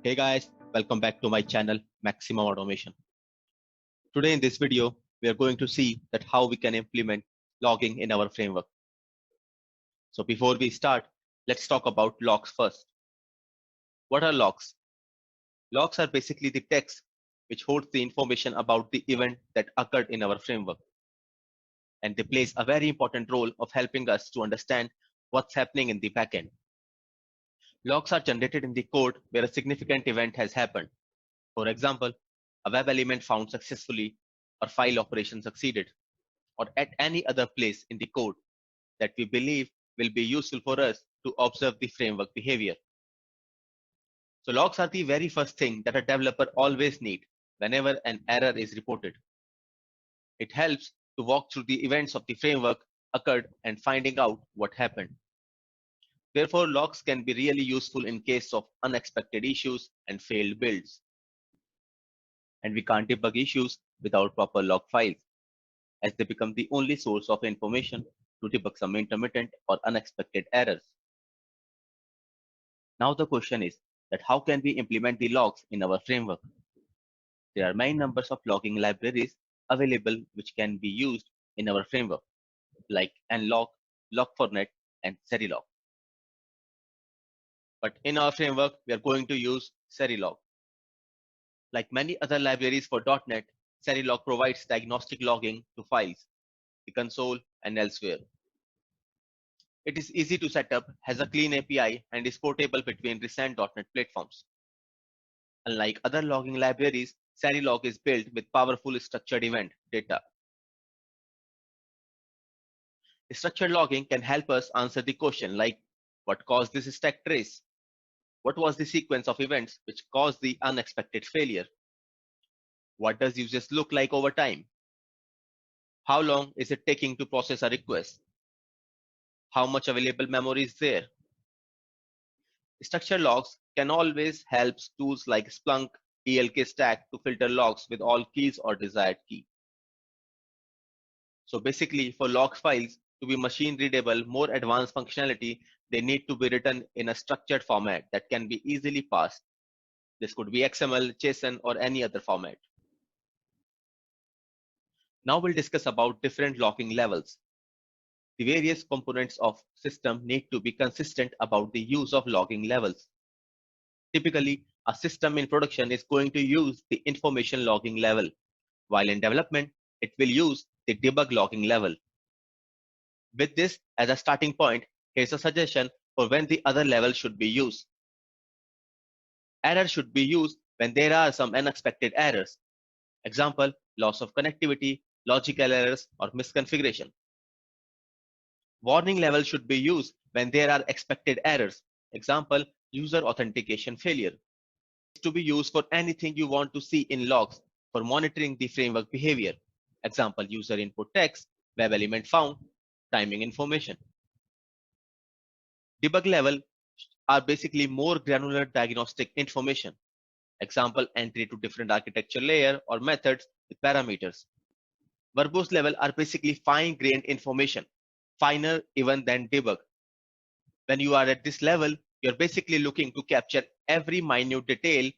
Hey guys, welcome back to my channel Maximum Automation. Today in this video, we are going to see that how we can implement logging in our framework. So before we start, let's talk about logs first. What are logs? Logs are basically the text which holds the information about the event that occurred in our framework. And they plays a very important role of helping us to understand what's happening in the backend. Logs are generated in the code where a significant event has happened. For example, a web element found successfully or file operation succeeded, or at any other place in the code that we believe will be useful for us to observe the framework behavior. So logs are the very first thing that a developer always needs whenever an error is reported. It helps to walk through the events of the framework occurred and finding out what happened. Therefore, logs can be really useful in case of unexpected issues and failed builds. And we can't debug issues without proper log files, as they become the only source of information to debug some intermittent or unexpected errors. Now the question is that how can we implement the logs in our framework? There are many numbers of logging libraries available which can be used in our framework, like nlog, log4net, and Serilog. But in our framework, we are going to use Serilog. Like many other libraries for .NET, Serilog provides diagnostic logging to files, the console, and elsewhere. It is easy to set up, has a clean API, and is portable between recent .NET platforms. Unlike other logging libraries, Serilog is built with powerful structured event data. Structured logging can help us answer the question like, what caused this stack trace? What was the sequence of events which caused the unexpected failure? What does usage look like over time? How long is it taking to process a request? How much available memory is there? Structured logs can always help tools like Splunk, ELK Stack to filter logs with all keys or desired key. So basically, for log files to be machine readable, more advanced functionality, they need to be written in a structured format that can be easily parsed. This could be XML, JSON, or any other format. Now we'll discuss about different logging levels. The various components of system need to be consistent about the use of logging levels. Typically, a system in production is going to use the information logging level, while in development, it will use the debug logging level. With this as a starting point, here's a suggestion for when the other level should be used. Error should be used when there are some unexpected errors. Example, loss of connectivity, logical errors, or misconfiguration. Warning level should be used when there are expected errors. Example, user authentication failure. It's to be used for anything you want to see in logs for monitoring the framework behavior. Example, user input text, web element found, timing information. Debug level are basically more granular diagnostic information. Example, entry to different architecture layer or methods with parameters. Verbose level are basically fine-grained information, finer even than debug. When you are at this level, you're basically looking to capture every minute detail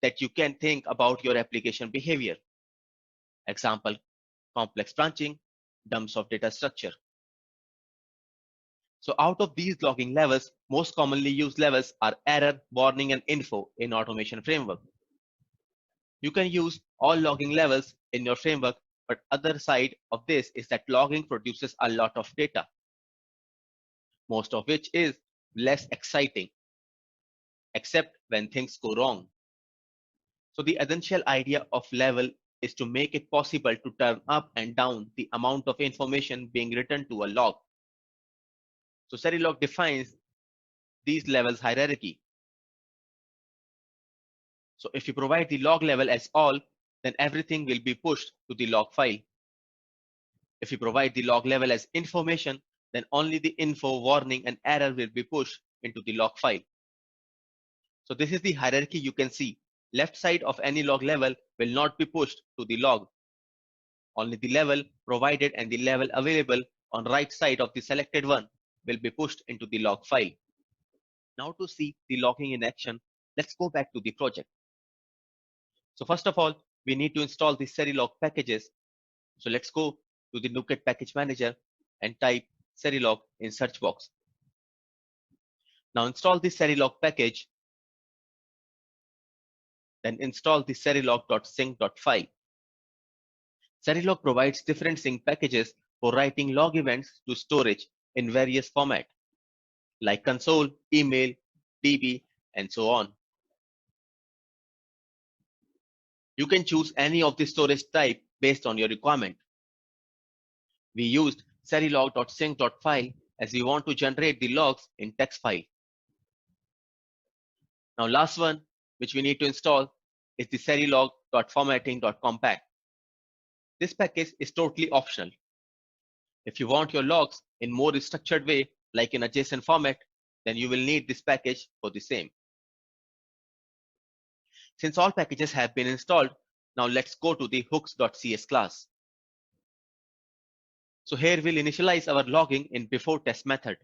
that you can think about your application behavior. Example, complex branching, dumps of data structure. So out of these logging levels, most commonly used levels are error, warning, and info in automation framework. You can use all logging levels in your framework, but other side of this is that logging produces a lot of data, most of which is less exciting, except when things go wrong. So the essential idea of level is to make it possible to turn up and down the amount of information being written to a log. So Serilog defines these levels hierarchy. So if you provide the log level as all, then everything will be pushed to the log file. If you provide the log level as information, then only the info, warning, and error will be pushed into the log file. So this is the hierarchy you can see. Left side of any log level will not be pushed to the log. Only the level provided and the level available on right side of the selected one will be pushed into the log file. Now to see the logging in action, Let's go back to the project. So first of all, we need to install the Serilog packages. So let's go to the NuGet package manager and type Serilog in search box. Now install the Serilog package, then install the serilog.sync.file. Serilog provides different sync packages for writing log events to storage in various formats like console, email, DB, and so on. You can choose any of the storage type based on your requirement. We used serilog.sync.file as we want to generate the logs in text file. Now last one which we need to install is the serilog.formatting.compact. This package is totally optional. If you want your logs in more structured way like in a JSON format, then you will need this package for the same. Since all packages have been installed, now let's go to the hooks.cs class. So here we'll initialize our logging in before test method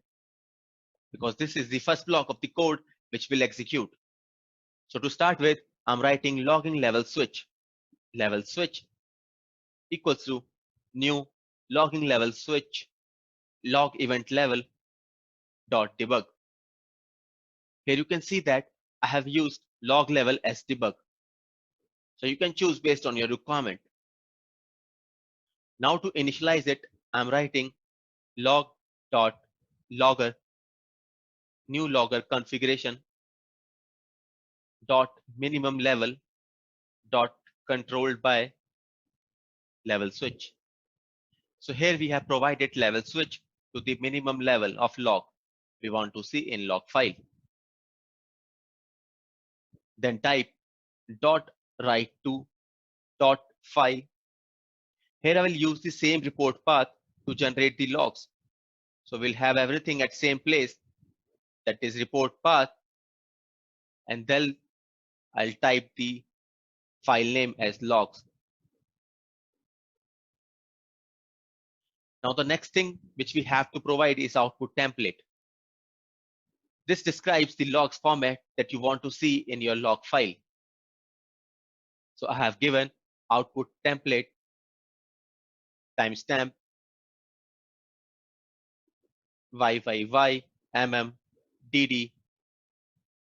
because this is the first block of the code which will execute. So to start with, I'm writing logging level switch. Level switch equals to new logging level switch log event level dot debug. Here you can see that I have used log level as debug. So you can choose based on your requirement. Now to initialize it, I'm writing log dot logger new logger configuration dot minimum level dot controlled by level switch. So here we have provided level switch to the minimum level of log we want to see in log file. Then type dot write to dot file. Here I will use the same report path to generate the logs. So we'll have everything at same place, that is report path, and then I'll type the file name as logs. Now the next thing which we have to provide is output template. This describes the logs format that you want to see in your log file. So I have given output template timestamp YYY mm DD,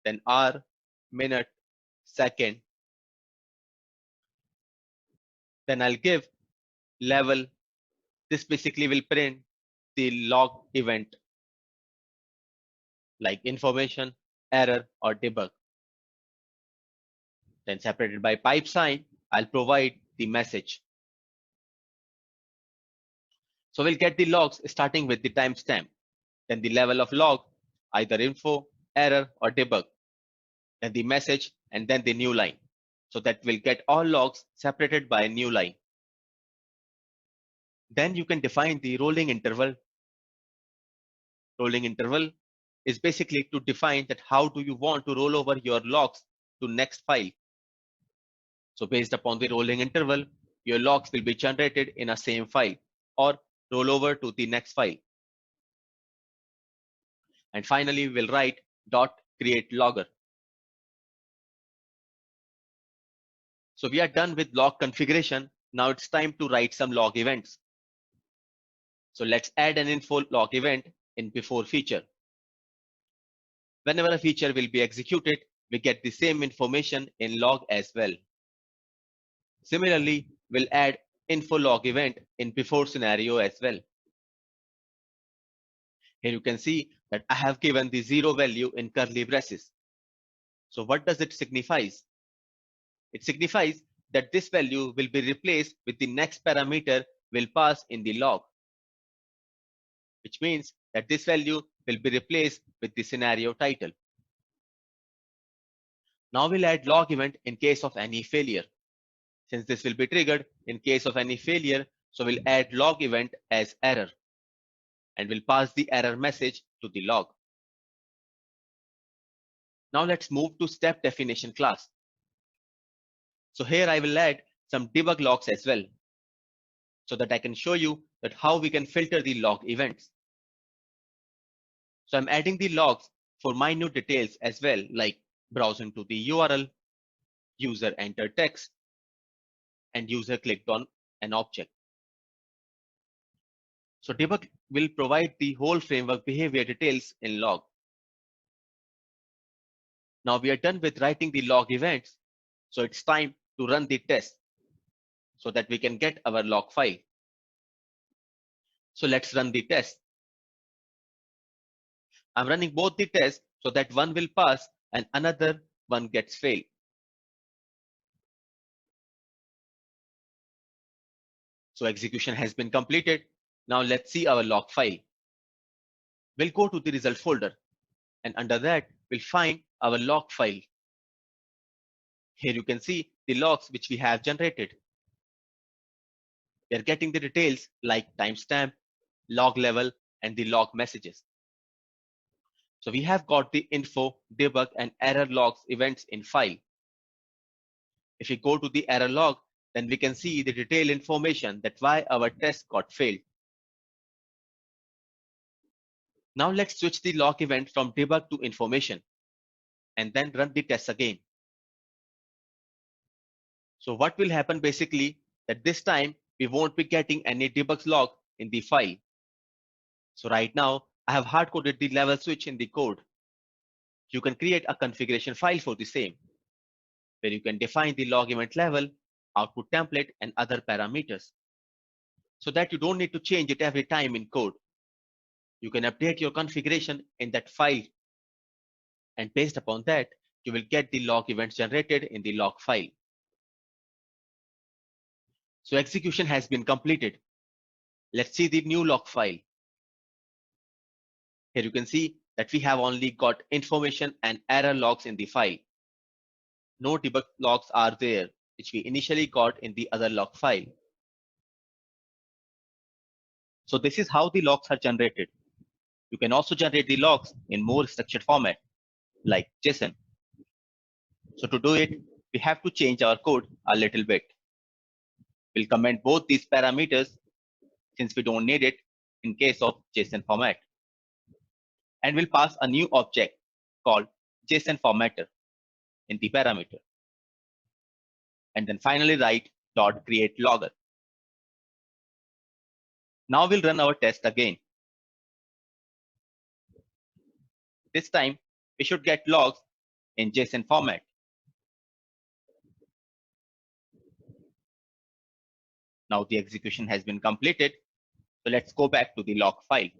then hour, minute, second. Then I'll give level. This basically will print the log event like information, error, or debug. Then separated by pipe sign, I'll provide the message. So we'll get the logs starting with the timestamp, then the level of log, either info, error, or debug, then the message, and then the new line. So that we'll get all logs separated by a new line. Then you can define the rolling interval. Rolling interval is basically to define that how do you want to roll over your logs to next file. So based upon the rolling interval, your logs will be generated in a same file or roll over to the next file. And finally, we'll write dot create logger. So we are done with log configuration. Now it's time to write some log events. So let's add an info log event in before feature. Whenever a feature will be executed, we get the same information in log as well. Similarly, we'll add info log event in before scenario as well. Here you can see that I have given the 0 value in curly braces. So what does it signify? It signifies that this value will be replaced with the next parameter will pass in the log, which means that this value will be replaced with the scenario title. Now we'll add log event in case of any failure. Since this will be triggered in case of any failure, so we'll add log event as error and we'll pass the error message to the log. Now let's move to step definition class. So here I will add some debug logs as well, so that I can show you that how we can filter the log events. So I'm adding the logs for minute details as well, like browsing to the URL, user entered text, and user clicked on an object. So debug will provide the whole framework behavior details in log. Now we are done with writing the log events. So it's time to run the test so that we can get our log file. So let's run the test. I'm running both the tests so that one will pass and another one gets failed. So execution has been completed. Now let's see our log file. We'll go to the result folder, and under that we'll find our log file. Here you can see the logs which we have generated. We are getting the details like timestamp, log level, and the log messages. So we have got the info, debug, and error logs events in file. If we go to the error log, then we can see the detailed information that why our test got failed. Now let's switch the log event from debug to information and then run the test again. So what will happen basically that this time we won't be getting any debug log in the file. So right now I have hard coded the level switch in the code. You can create a configuration file for the same, where you can define the log event level, output template, and other parameters, so that you don't need to change it every time in code. You can update your configuration in that file, and based upon that, you will get the log events generated in the log file. So execution has been completed. Let's see the new log file. Here you can see that we have only got information and error logs in the file. No debug logs are there, which we initially got in the other log file. So this is how the logs are generated. You can also generate the logs in more structured format, like JSON. So to do it, we have to change our code a little bit. We'll comment both these parameters since we don't need it in case of JSON format. And we'll pass a new object called JSON formatter in the parameter. And then finally write .create logger. Now we'll run our test again. This time we should get logs in JSON format. Now the execution has been completed. So let's go back to the log file.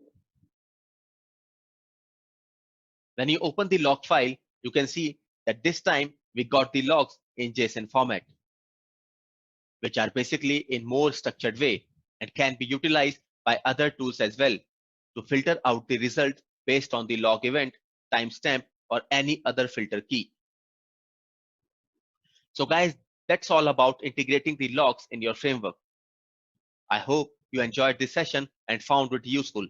When you open the log file, you can see that this time we got the logs in JSON format, which are basically in more structured way and can be utilized by other tools as well to filter out the result based on the log event, timestamp, or any other filter key. So guys, that's all about integrating the logs in your framework. I hope you enjoyed this session and found it useful.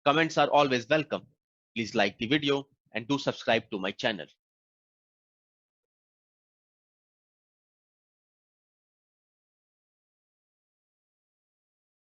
Comments are always welcome. Please like the video and do subscribe to my channel.